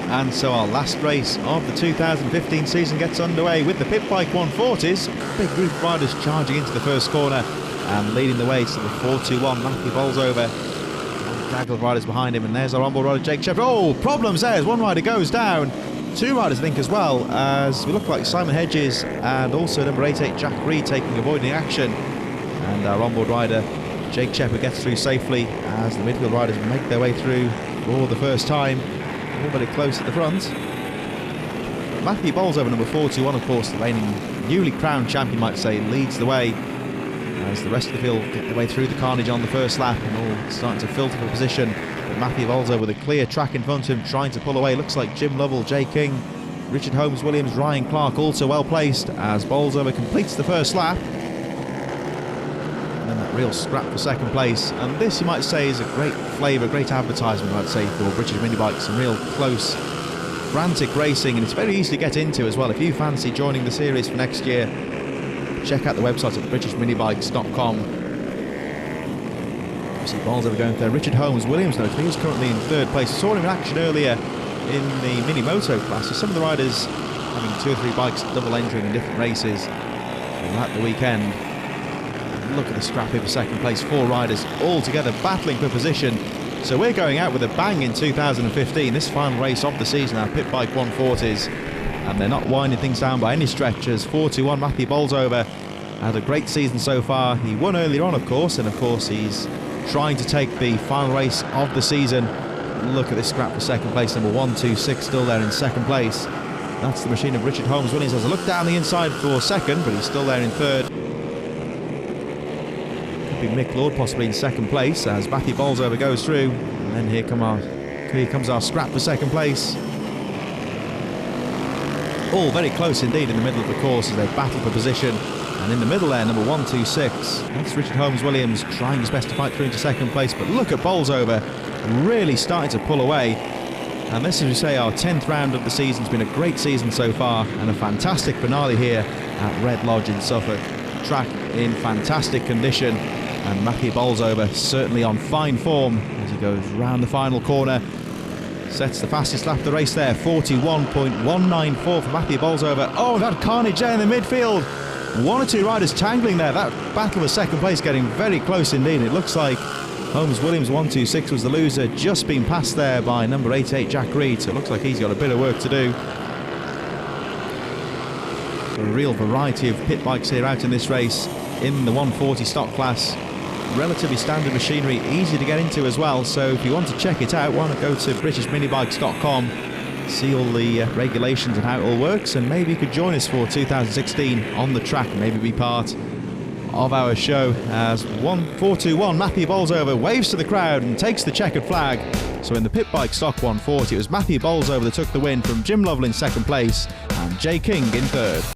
And so our last race of the 2015 season gets underway with the Pit Bike 140s. Big group of riders charging into the first corner and leading the way to the 421. Matthew Bolsover, a gaggle of riders behind him, and there's our onboard rider Jake Shepherd. Oh, problems there as one rider goes down. Two riders I think as well, as we look like Simon Hedges and also number 88 Jack Reed avoiding action. And our onboard rider Jake Shepherd gets through safely as the midfield riders make their way through for the first time. All very close at the front. Matthew Bolsover, number 41, of course, the reigning newly crowned champion, might say, leads the way as the rest of the field get their way through the carnage on the first lap and all starting to filter for position. But Matthew Bolsover with a clear track in front of him, trying to pull away. Looks like Jim Lovell, Jay King, Richard Holmes Williams, Ryan Clark also well placed as Bolsover completes the first lap. And then that real scrap for second place, and this you might say is a great flavour, great advertisement, I'd say, for British Minibikes. Some real close, frantic racing, and it's very easy to get into as well. If you fancy joining the series for next year, check out the website at britishminibikes.com. See Bolsover going there. Richard Holmes Williams, notably, he was currently in third place. Saw him in action earlier in the mini moto class. So some of the riders having 2 or 3 bikes double entering in different races at the weekend. Look at the scrap here for second place. 4 riders all together battling for position. So we're going out with a bang in 2015. This final race of the season, our Pit Bike 140s. And they're not winding things down by any stretch, as 41 Matthew Bolsover had a great season so far. He won earlier on, of course, and of course he's trying to take the final race of the season. Look at this scrap for second place. Number 126 still there in second place. That's the machine of Richard Holmes Williams. Has a look down the inside for second, but he's still there in third. Mick Lord possibly in second place as Matthew Bolsover goes through, and then here comes our scrap for second place. All very close indeed in the middle of the course as they battle for position, and in the middle there, number 126, that's Richard Holmes Williams trying his best to fight through into second place. But look at Bolsover really starting to pull away, and this, as we say, our 10th round of the season. It's been a great season so far and a fantastic finale here at Redlodge in Suffolk. Track in fantastic condition, and Matthew Bolsover certainly on fine form as he goes round the final corner. Sets the fastest lap of the race there, 41.194 for Matthew Bolsover. Oh, that carnage there in the midfield. 1 or 2 riders tangling there. That battle for second place getting very close indeed. It looks like Holmes Williams 126 was the loser, just been passed there by number 88 Jack Reed, so it looks like he's got a bit of work to do. A real variety of pit bikes here out in this race in the 140 stock class. Relatively standard machinery, easy to get into as well. So if you want to check it out, why not go to britishminibikes.com, see all the regulations and how it all works, and maybe you could join us for 2016 on the track, maybe be part of our show as 421 Matthew Bolsover waves to the crowd and takes the checkered flag. So in the Pit Bike Stock 140, it was Matthew Bolsover that took the win from Jim Lovell in second place and Jay King in third.